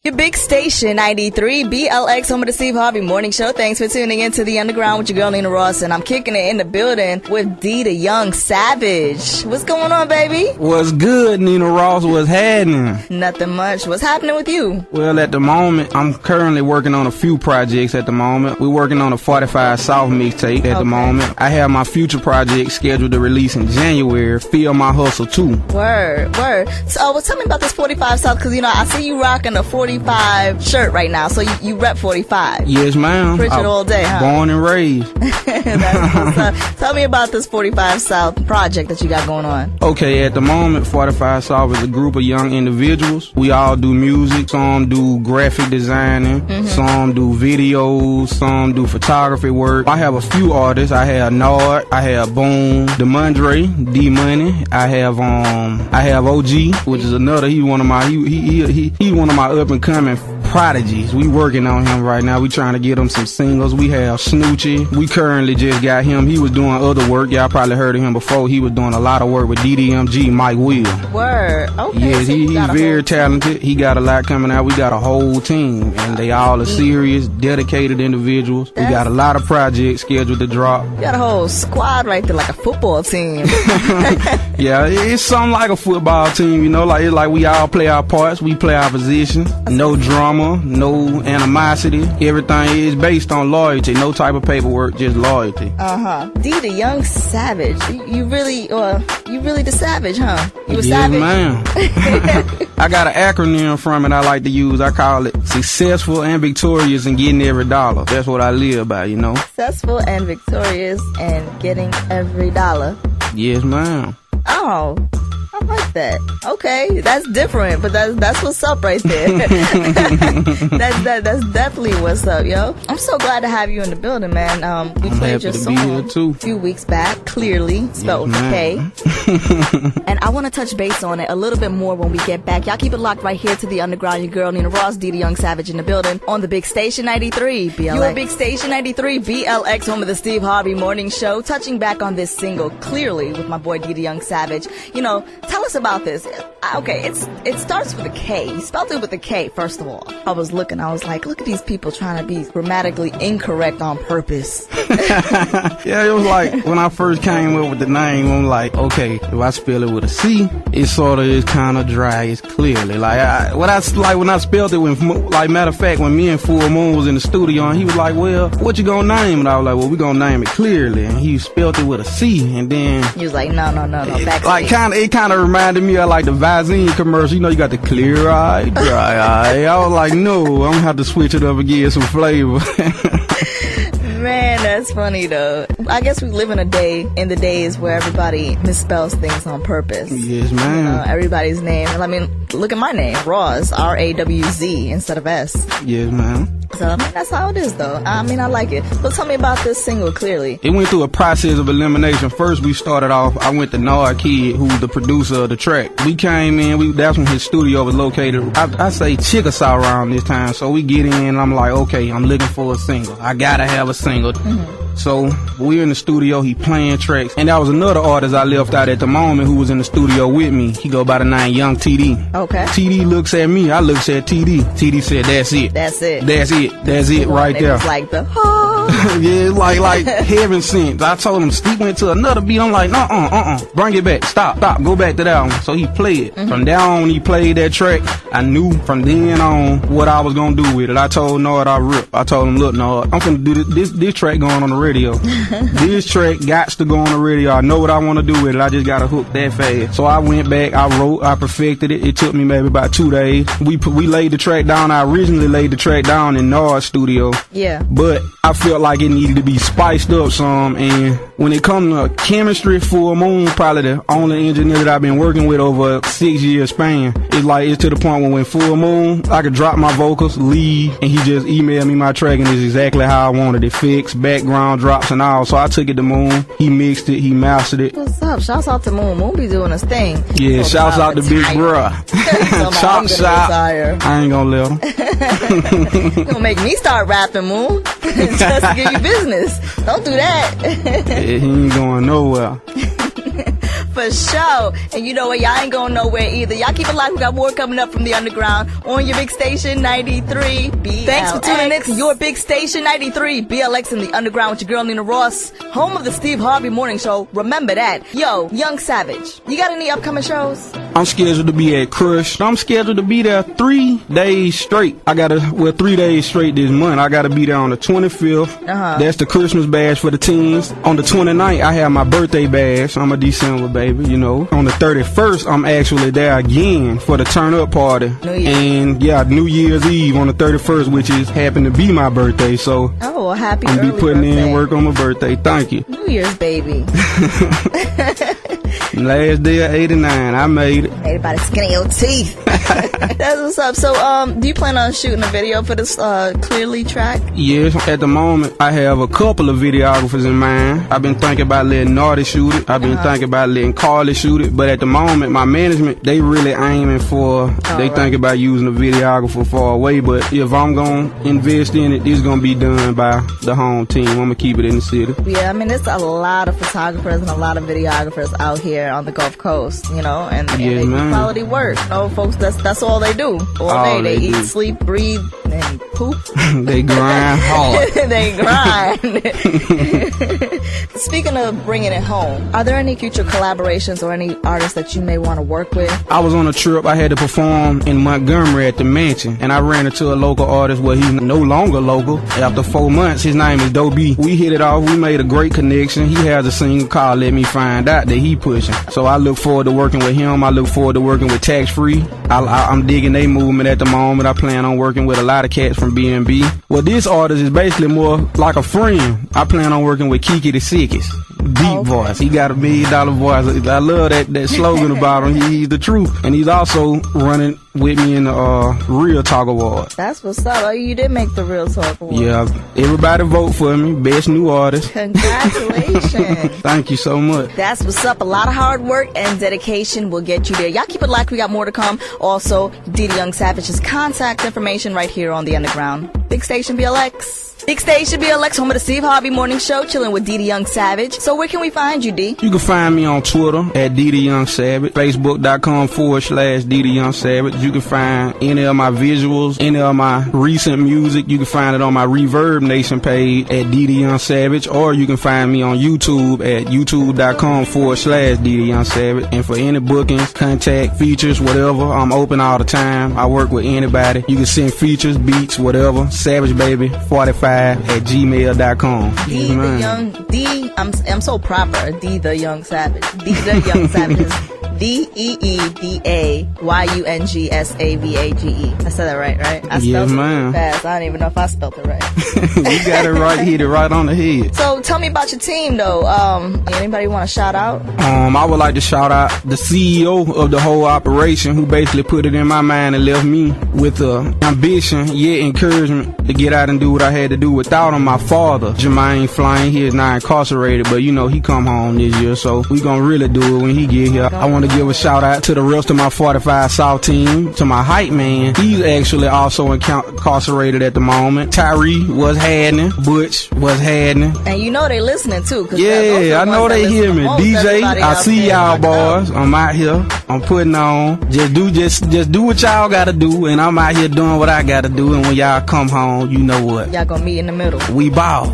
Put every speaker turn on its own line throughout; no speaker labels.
Your big station, 93BLX, home of the Steve Harvey Morning Show. Thanks for tuning into The Underground with your girl, Nina Rawz. And I'm kicking it in the building with D, the young savage. What's going on, baby?
What's good, Nina Rawz? What's happening?
Nothing much. What's happening with you?
Well, at the moment, I'm currently working on a few projects at the moment. We're working on a 45 South mixtape at the moment. I have my future project scheduled to release in January. Feel My Hustle, too.
Word. So, tell me about this 45 South, because, I see you rocking a 45 shirt right now, so you rep 45.
Yes, ma'am.
Pritchard all day, huh?
Born and raised.
That's what's up. Tell me about this 45 South project that you got going on.
Okay, at the moment, 45 South is a group of young individuals. We all do music. Some do graphic designing. Some do videos. Some do photography work. I have a few artists. I have Nard. I have Boom, Demondre, D Money. I have OG, which is another. He's one of my up and coming prodigies. We working on him right now. We trying to get him some singles. We have Snoochie. We currently just got him. He was doing other work. Y'all probably heard of him before. He was doing a lot of work with DDMG, Mike Will.
Word. Okay.
Yes, he's very talented. He got a lot coming out. We got a whole team, and they all are serious, dedicated individuals. We got a lot of projects scheduled to drop.
You got a whole squad right there, like a football team.
Yeah, it's something like a football team, it's like we all play our parts. We play our position. No drama, no animosity. Everything is based on loyalty. No type of paperwork, just loyalty.
D, the young savage. You really the savage, huh? You a savage?
Ma'am. I got an acronym from it I like to use. I call it successful and victorious and getting every dollar. That's what I live by,
Successful and victorious and getting every dollar.
Yes, ma'am.
Oh, I like that. Okay, that's different, but that's what's up right there. That's definitely what's up, yo. I'm so glad to have you in the building, man. We played your song a few weeks back, Clearly, spelled with a K. And I want to touch base on it a little bit more when we get back. Y'all keep it locked right here to The Underground. Your girl, Nina Rawz, D, the young savage in the building on the big station 93BLX. Your big station 93BLX, home of the Steve Harvey Morning Show. Touching back on this single, Clearly, with my boy D, the young savage. Tell us about this. Okay, it starts with a K. You spelled it with a K, first of all. I was like, look at these people trying to be grammatically incorrect on purpose.
Yeah, it was like, when I first came up with the name, I'm like, okay, if I spell it with a C, it sort of is kind of dry. It's Clearly. When I spelled it, matter of fact, when me and Full Moon was in the studio, and he was like, well, what you gonna name it? I was like, well, we gonna name it Clearly. And he spelled it with a C, and then
he was like, no,
it kind of reminded me of like the Visine commercial. You got the clear eye, dry eye. I was like, no, I'm gonna have to switch it up and give some flavor.
Man, that's funny though. I guess we live in the days where everybody misspells things on purpose.
Yes, ma'am.
Everybody's name. I mean, look at my name, Rawz, RAWZ instead of S.
Yes, ma'am.
So, that's how it is, though. I like it. So, tell me about this single, Clearly.
It went through a process of elimination. First, we started off, I went to Nard Kid, who's the producer of the track. We came in, that's when his studio was located. I say Chickasaw around this time. So, we get in, and I'm like, okay, I'm looking for a single. I gotta have a single. So, we're in the studio, he playing tracks. And that was another artist I left out at the moment who was in the studio with me. He go by the name Young TD.
Okay.
TD looks at me, I looks at TD. TD said, that's it right there.
It's like the
yeah, like heaven sent. I told him, Steve went to another beat. I'm like, bring it back. Stop, go back to that one. So he played it. From there on, he played that track. I knew from then on what I was gonna do with it. I told Nard I told him, look, Nard, I'm gonna do this track going on the radio. This track gots to go on the radio. I know what I want to do with it. I just got to hook that fast. So I went back, I wrote, I perfected it. It took me maybe about 2 days. We laid the track down. I originally laid the track down in Nard's studio.
Yeah.
But I felt like it needed to be spiced up some. And when it comes to chemistry, Full Moon, probably the only engineer that I've been working with over a 6-year span. It's to the point when Full Moon, I could drop my vocals, leave, and he just emailed me my track, and it's exactly how I wanted it. Fixed, background drops and all. So I took it to Moon. He mixed it. He mastered it.
What's up? Shouts out to Moon. Moon be doing his thing.
Yeah, shouts out to Big Bruh. Chop shop. I ain't gonna let him.
You gonna make me start rapping, Moon. Just to give you business. Don't do that.
Yeah, he ain't going nowhere.
For sure. And you know what? Y'all ain't going nowhere either. Y'all keep it locked. We got more coming up from the underground on your big station 93BLX. Thanks for tuning in to your big station 93BLX in the underground with your girl Nina Rawz, home of the Steve Harvey Morning Show. Remember that. Yo, Young Savage, you got any upcoming shows?
I'm scheduled to be at Crush. I'm scheduled to be there 3 days straight. 3 days straight this month. I gotta be there on the 25th. That's the Christmas bash for the teens. On the 29th, I have my birthday bash. I'm a December baby, you know. On the 31st, I'm actually there again for the turn up party. And yeah, New Year's Eve on the 31st, which is happened to be my birthday. So
happy
I'm
early
be putting
birthday.
in work on my birthday. Thank you.
New Year's baby.
Last day of 89, I made it.
Made it by the skin of your teeth. That's what's up. So, do you plan on shooting a video for this Clearly track?
Yes, at the moment, I have a couple of videographers in mind. I've been thinking about letting Naughty shoot it. I've been thinking about letting Carly shoot it. But at the moment, my management, they really aiming for, think about using a videographer far away. But if I'm going to invest in it, it's going to be done by the home team. I'm going to keep it in the city.
Yeah, I mean, there's a lot of photographers and a lot of videographers out here on the Gulf Coast, you know, and they do quality work. You know, folks, that's all they do. All day. They eat, sleep, breathe, and poop.
They grind hard.
They grind. Speaking of bringing it home, are there any future collaborations or any artists that you may want to work with?
I was on a trip. I had to perform in Montgomery at the Mansion, and I ran into a local artist. Well, he's no longer local. After 4 months, his name is Dobie. We hit it off. We made a great connection. He has a single called Let Me Find Out that he pushing. So I look forward to working with him. I look forward to working with Tax Free. I'm digging their movement at the moment. I plan on working with a lot of cats from B&B. Well, this artist is basically more like a friend. I plan on working with Kiki the Sickest. Deep voice. He got $1 million voice. I love that slogan about him. He's the truth. And he's also running with me in the Real Talk Award.
That's what's up. Oh, you did make the Real Talk Award.
Yeah. Everybody vote for me. Best new artist.
Congratulations.
Thank you so much.
That's what's up. A lot of hard work and dedication will get you there. Y'all keep it locked. We got more to come. Also, Didi Young Savage's contact information right here on the Underground. Big Station BLX. Big Station BLX, home of the Steve Harvey Morning Show, chilling with Didi Young Savage. So where can we find you, D?
You can find me on Twitter at Didi Young Savage, Facebook.com/Didi Young Savage. You can find any of my visuals, any of my recent music. You can find it on my Reverb Nation page at Didi Young Savage, or you can find me on YouTube at YouTube.com/Didi Young Savage. And for any bookings, contact, features, whatever, I'm open all the time. I work with anybody. You can send features, beats, whatever. Savage Baby 45@gmail.com.
I'm so proper. D the Young Savage. D the Young Savage is DEEDAYUNGSAVAGE. I said that right? I spelled it fast. I don't even know if I spelled it right.
You got it right. Hit it right on the head.
So tell me about your team, though. Anybody want to shout out?
I would like to shout out the CEO of the whole operation, who basically put it in my mind and left me with ambition, yet encouragement to get out and do what I had to do. Without him, my father, Jermaine Flame, he is now incarcerated, but you know, he come home this year, so we gonna really do it when he get here. I want to give a shout out to the rest of my 45 South team, to my hype man. He's actually also incarcerated at the moment. Tyree was happening, Butch was happening.
And you know they listening too.
Yeah, I know they hear me. DJ, I see y'all boys. I'm out here. I'm putting on. Just do what y'all gotta do, and I'm out here doing what I gotta do. And when y'all come home, you know what?
Y'all gonna meet in the middle.
We ball.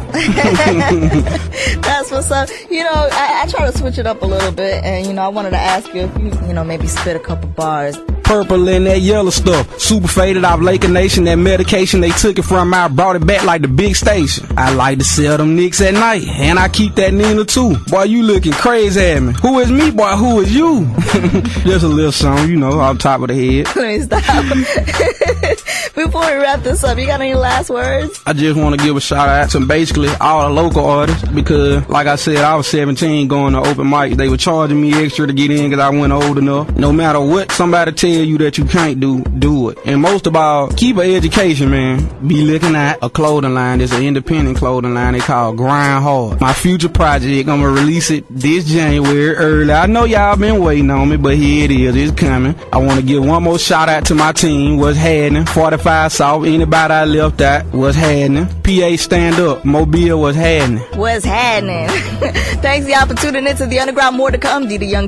That's what's up. You know, I try to switch it up a little bit, and you know, I wanted to ask you if you know, maybe spit a couple bars.
Purple and that yellow stuff, super faded off Laker Nation. That medication they took it from, I brought it back like the big station. I like to sell them nicks at night, and I keep that Nina too. Boy, you looking crazy at me. Who is me, boy? Who is you? Just a little song, you know, off top of the head.
Let me stop. Before we wrap this up, you got any last words?
I just want to give a shout out to basically all the local artists, because like I said, I was 17 going to open mics. They were charging me extra to get in because I wasn't old enough. No matter what somebody tell you that you can't do it. And most of all, keep an education, man. Be looking at a clothing line. It's an independent clothing line they call Grind Hard. My future project, I'm gonna release it this January early. I know y'all been waiting on me, but here it is. It's coming. I want to give one more shout out to my team. What's happening? 45 South. Anybody I left out? What's happening? PA stand up. Mobile. What's happening?
What's happening? Thanks y'all for tuning in to the Underground. More to come. Didi Young